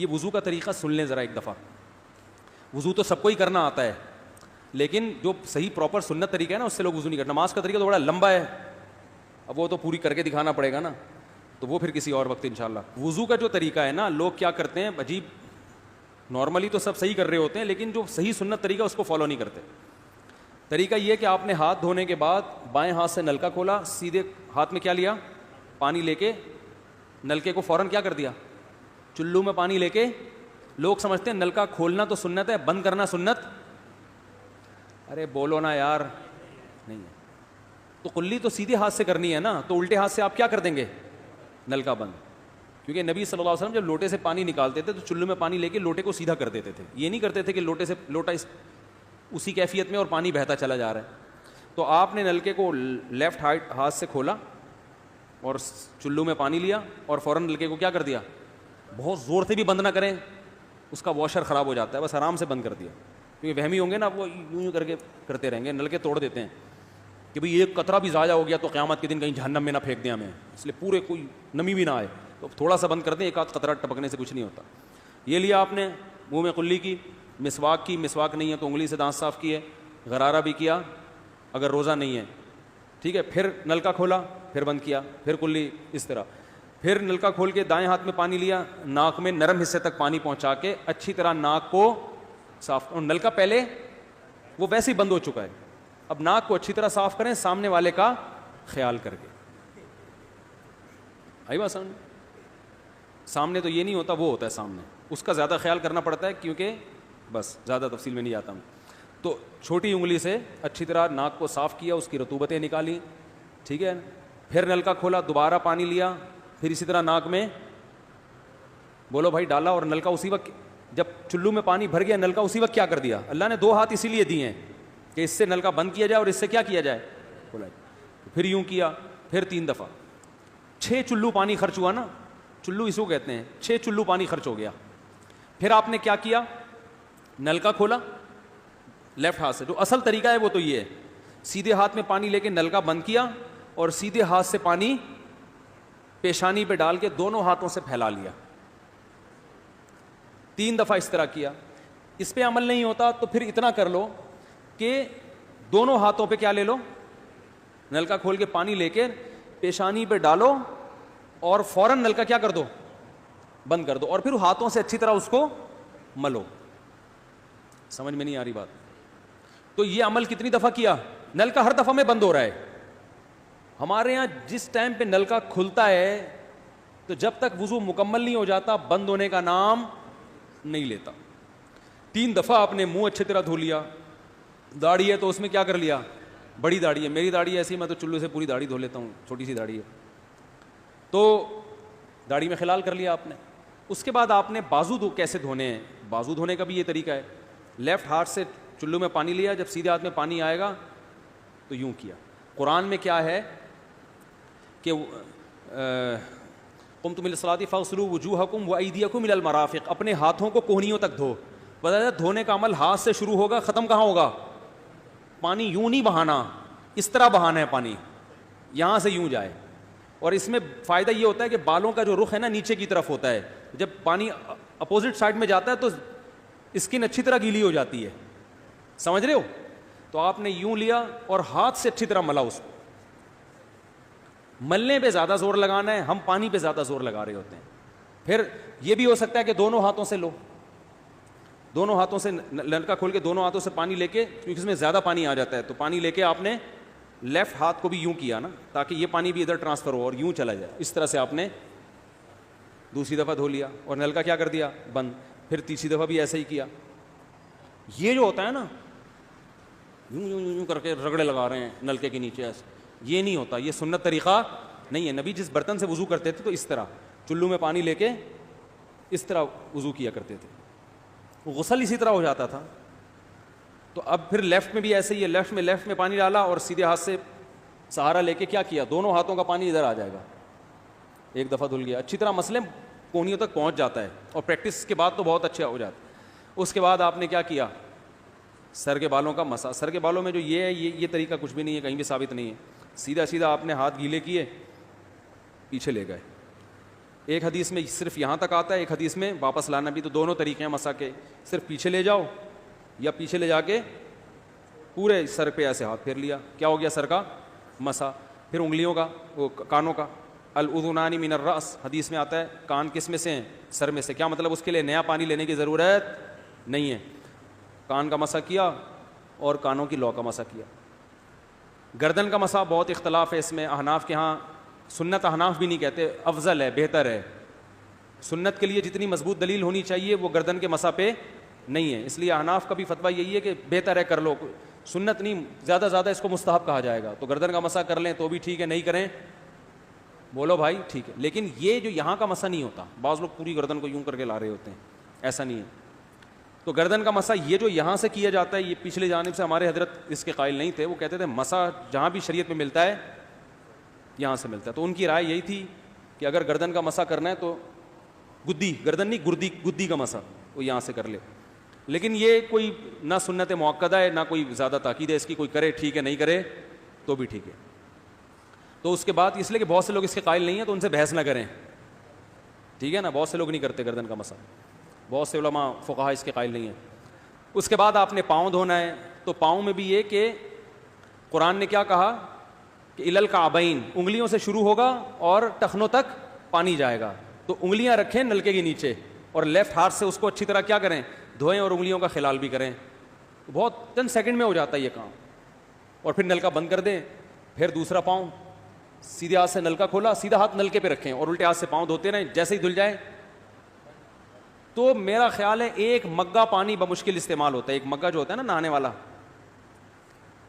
یہ وضو کا طریقہ سن لیں ذرا ایک دفعہ. وضو تو سب کو ہی کرنا آتا ہے, لیکن جو صحیح پراپر سنت طریقہ ہے نا اس سے لوگ وضو نہیں کرتے. نماز کا طریقہ تو بڑا لمبا ہے, اب وہ تو پوری کر کے دکھانا پڑے گا نا, تو وہ پھر کسی اور وقت انشاءاللہ. وضو کا جو طریقہ ہے نا, لوگ کیا کرتے ہیں عجیب, نارملی تو سب صحیح کر رہے ہوتے ہیں لیکن جو صحیح سنت طریقہ اس کو فالو نہیں کرتے. طریقہ یہ کہ آپ نے ہاتھ دھونے کے بعد بائیں ہاتھ سے نلکا کھولا, سیدھے ہاتھ میں کیا لیا, پانی لے کے نلکے کو فوراً کیا کر دیا, چلو میں پانی لے کے. لوگ سمجھتے ہیں نلکا کھولنا تو سنت ہے, بند کرنا سنت. ارے بولو نا یار, نہیں ہے. تو کلی تو سیدھے ہاتھ سے کرنی ہے نا, تو الٹے ہاتھ سے آپ کیا کر دیں گے, نلکا بند. کیونکہ نبی صلی اللہ علیہ وسلم جب لوٹے سے پانی نکالتے تھے تو چلو میں پانی لے کے لوٹے کو سیدھا کر دیتے تھے. یہ نہیں کرتے تھے کہ لوٹے سے لوٹا اسی کیفیت میں اور پانی بہتا چلا جا رہا ہے. تو آپ نے نلکے کو لیفٹ ہاتھ سے کھولا اور چلو میں پانی لیا اور فوراً نلکے کو کیا کر دیا, بہت زور سے بھی بند نہ کریں, اس کا واشر خراب ہو جاتا ہے, بس آرام سے بند کر دیا. کیونکہ وہمی ہوں گے نا, وہ یوں کر کے کرتے رہیں گے, نلکے توڑ دیتے ہیں کہ بھئی ایک قطرہ بھی ضائع ہو گیا تو قیامت کے دن کہیں جہنم میں نہ پھینک دیں ہمیں, اس لیے پورے کوئی نمی بھی نہ آئے, تو تھوڑا سا بند کر دیں, ایک آدھ قطرہ ٹپکنے سے کچھ نہیں ہوتا. یہ لیا آپ نے, منہ میں کلی کی, مسواک کی, مسواک نہیں ہے تو انگلی سے دانت صاف کیے, غرارہ بھی کیا اگر روزہ نہیں ہے, ٹھیک ہے. پھر نلکا کھولا, پھر بند کیا, پھر کلی, اس طرح. پھر نلکا کھول کے دائیں ہاتھ میں پانی لیا, ناک میں نرم حصے تک پانی پہنچا کے اچھی طرح ناک کو صاف. اور نلکا پہلے وہ ویسے ہی بند ہو چکا ہے, اب ناک کو اچھی طرح صاف کریں سامنے والے کا خیال کر کے. آئی بات سامنے, سامنے تو یہ نہیں ہوتا, وہ ہوتا ہے سامنے, اس کا زیادہ خیال کرنا پڑتا ہے کیونکہ بس زیادہ تفصیل میں نہیں جاتا ہوں. تو چھوٹی انگلی سے اچھی طرح ناک کو صاف کیا, اس کی رطوبتیں نکالی, ٹھیک ہے. پھر نلکا کھولا, دوبارہ پانی لیا, پھر اسی طرح ناک میں بولو بھائی ڈالا, اور نلکا اسی وقت جب چلو میں پانی بھر گیا نلکا اسی وقت کیا کر دیا. اللہ نے 2 ہاتھ اسی لیے دیے ہیں کہ اس سے نلکا بند کیا جائے اور اس سے کیا کیا جائے, کھولا جائے. پھر یوں کیا, پھر 3 دفعہ, 6 چلو پانی خرچ ہوا نا, چلو اس کو کہتے ہیں, 6 چلو پانی خرچ ہو گیا. پھر آپ نے کیا کیا, نلکا کھولا لیفٹ ہاتھ سے, جو اصل طریقہ ہے وہ تو یہ ہے, سیدھے ہاتھ میں پانی لے کے نلکا بند کیا اور سیدھے ہاتھ سے پانی پیشانی پہ ڈال کے دونوں ہاتھوں سے پھیلا لیا. 3 دفعہ اس طرح کیا. اس پہ عمل نہیں ہوتا تو پھر اتنا کر لو کہ دونوں ہاتھوں پہ کیا لے لو, نلکا کھول کے پانی لے کے پیشانی پہ ڈالو اور فوراً نلکا کیا کر دو, بند کر دو, اور پھر ہاتھوں سے اچھی طرح اس کو ملو. سمجھ میں نہیں آ رہی بات؟ تو یہ عمل کتنی دفعہ کیا, نلکا ہر دفعہ میں بند ہو رہا ہے. ہمارے ہاں جس ٹائم پہ نلکا کھلتا ہے تو جب تک وضو مکمل نہیں ہو جاتا بند ہونے کا نام نہیں لیتا. 3 دفعہ آپ نے منہ اچھی طرح دھو لیا. داڑھی ہے تو اس میں کیا کر لیا, بڑی داڑھی ہے, میری داڑھی ایسی میں تو چلو سے پوری داڑھی دھو لیتا ہوں, چھوٹی سی داڑھی ہے تو داڑھی میں خلال کر لیا آپ نے. اس کے بعد آپ نے بازو کیسے دھونے ہیں, بازو دھونے کا بھی یہ طریقہ ہے. لیفٹ ہاتھ سے چلو میں پانی لیا, جب سیدھے ہاتھ میں پانی آئے گا تو یوں کیا. قرآن میں کیا ہے کہ قمتم الی الصلاۃ فاغسلوا وجوہکم وایدیکم الی المرافق, اپنے ہاتھوں کو کوہنیوں تک دھو. بتایا دھونے کا عمل ہاتھ سے شروع ہوگا, ختم کہاں ہوگا, پانی یوں نہیں بہانا, اس طرح بہانا ہے پانی, یہاں سے یوں جائے. اور اس میں فائدہ یہ ہوتا ہے کہ بالوں کا جو رخ ہے نا نیچے کی طرف ہوتا ہے, جب پانی اپوزٹ سائڈ میں جاتا ہے تو اسکن اچھی طرح گیلی ہو جاتی ہے, سمجھ رہے ہو. تو آپ نے یوں لیا اور ہاتھ سے اچھی طرح ملا. اس کو ملنے پہ زیادہ زور لگانا ہے, ہم پانی پہ زیادہ زور لگا رہے ہوتے ہیں. پھر یہ بھی ہو سکتا ہے کہ دونوں ہاتھوں سے لو, دونوں ہاتھوں سے نلکا کھول کے دونوں ہاتھوں سے پانی لے کے, کیونکہ اس میں زیادہ پانی آ جاتا ہے تو پانی لے کے آپ نے لیفٹ ہاتھ کو بھی یوں کیا نا تاکہ یہ پانی بھی ادھر ٹرانسفر ہو اور یوں چلا جائے. اس طرح سے آپ نے دوسری دفعہ دھو لیا اور نلکا کیا کر دیا, بند. پھر تیسری دفعہ بھی ایسا ہی کیا. یہ جو ہوتا ہے نا یوں یوں یوں کر کے رگڑے لگا رہے ہیں نلکے کے نیچے ایسے, یہ نہیں ہوتا, یہ سنت طریقہ نہیں ہے. نبی جس برتن سے وضو کرتے تھے تو اس طرح چلو میں پانی لے کے اس طرح وضو کیا کرتے تھے, غسل اسی طرح ہو جاتا تھا. تو اب پھر لیفٹ میں بھی ایسے ہی ہے, لیفٹ میں پانی ڈالا اور سیدھے ہاتھ سے سہارا لے کے کیا کیا, دونوں ہاتھوں کا پانی ادھر آ جائے گا. 1 دفعہ دھل گیا, اچھی طرح مسئلے کونیوں تک پہنچ جاتا ہے, اور پریکٹس کے بعد تو بہت اچھا ہو جاتا ہے. اس کے بعد آپ نے کیا کیا, سر کے بالوں کا مسا. سر کے بالوں میں جو یہ ہے یہ طریقہ کچھ بھی نہیں ہے, کہیں بھی ثابت نہیں ہے. سیدھا سیدھا آپ نے ہاتھ گیلے کیے, پیچھے لے گئے, ایک حدیث میں صرف یہاں تک آتا ہے, ایک حدیث میں واپس لانا بھی, تو دونوں طریقے ہیں مسح کے, صرف پیچھے لے جاؤ یا پیچھے لے جا کے پورے سر پہ ایسے ہاتھ پھیر لیا, کیا ہو گیا سر کا مسح. پھر انگلیوں کا, وہ کانوں کا, الاذنان من الراس, حدیث میں آتا ہے کان کس میں سے ہیں, سر میں سے. کیا مطلب, اس کے لیے نیا پانی لینے کی ضرورت نہیں ہے. کان کا مسح کیا اور کانوں کی لو کا مسح کیا. گردن کا مسح بہت اختلاف ہے اس میں, احناف کے ہاں سنت, احناف بھی نہیں کہتے, افضل ہے, بہتر ہے. سنت کے لیے جتنی مضبوط دلیل ہونی چاہیے وہ گردن کے مسح پہ نہیں ہے, اس لیے احناف کا بھی فتویٰ یہی ہے کہ بہتر ہے کر لو, سنت نہیں, زیادہ زیادہ اس کو مستحب کہا جائے گا. تو گردن کا مسح کر لیں تو بھی ٹھیک ہے, نہیں کریں بولو بھائی ٹھیک ہے. لیکن یہ جو یہاں کا مسح نہیں ہوتا, بعض لوگ پوری گردن کو یوں کر کے لا رہے ہوتے ہیں, ایسا نہیں ہے. تو گردن کا مسح یہ جو یہاں سے کیا جاتا ہے, یہ پچھلے جانب سے ہمارے حضرت اس کے قائل نہیں تھے, وہ کہتے تھے مسح جہاں بھی شریعت میں ملتا ہے یہاں سے ملتا ہے. تو ان کی رائے یہی تھی کہ اگر گردن کا مسح کرنا ہے تو گدی, گردن نہیں گدی کا مسح وہ یہاں سے کر لے. لیکن یہ کوئی نہ سنت مؤکدہ ہے نہ کوئی زیادہ تاکید ہے اس کی, کوئی کرے ٹھیک ہے, نہیں کرے تو بھی ٹھیک ہے. تو اس کے بعد اس لیے کہ بہت سے لوگ اس کے قائل نہیں ہیں تو ان سے بحث نہ کریں, ٹھیک ہے نا, بہت سے لوگ نہیں کرتے گردن کا مسح, بہت سے علماء فقہاء اس کے قائل نہیں ہیں. اس کے بعد آپ نے پاؤں دھونا ہے, تو پاؤں میں بھی یہ کہ قرآن نے کیا کہا کہ الی الکعبین, انگلیوں سے شروع ہوگا اور ٹخنوں تک پانی جائے گا. تو انگلیاں رکھیں نلکے کے نیچے اور لیفٹ ہاتھ سے اس کو اچھی طرح کیا کریں, دھوئیں اور انگلیوں کا خلال بھی کریں. بہت چند سیکنڈ میں ہو جاتا ہے یہ کام. اور پھر نلکا بند کر دیں, پھر دوسرا پاؤں سیدھے ہاتھ سے نلکا کھولا, سیدھا ہاتھ نلکے پہ رکھیں اور الٹے ہاتھ سے پاؤں دھوتے رہیں, جیسے ہی دھل جائے. تو میرا خیال ہے ایک مگا پانی بمشکل استعمال ہوتا ہے, ایک مگا جو ہوتا ہے نا نہانے والا.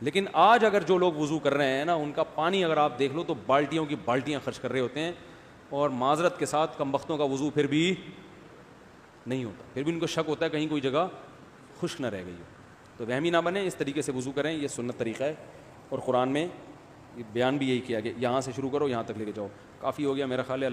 لیکن آج اگر جو لوگ وضو کر رہے ہیں نا, ان کا پانی اگر آپ دیکھ لو تو بالٹیوں کی بالٹیاں خرچ کر رہے ہوتے ہیں, اور معذرت کے ساتھ کم بختوں کا وضو پھر بھی نہیں ہوتا, پھر بھی ان کو شک ہوتا ہے کہیں کوئی جگہ خشک نہ رہ گئی ہو. تو وہمی نہ بنے, اس طریقے سے وضو کریں, یہ سنت طریقہ ہے. اور قرآن میں بیان بھی یہی کیا کہ یہاں سے شروع کرو یہاں تک لے کے جاؤ. کافی ہو گیا میرا خیال ہے.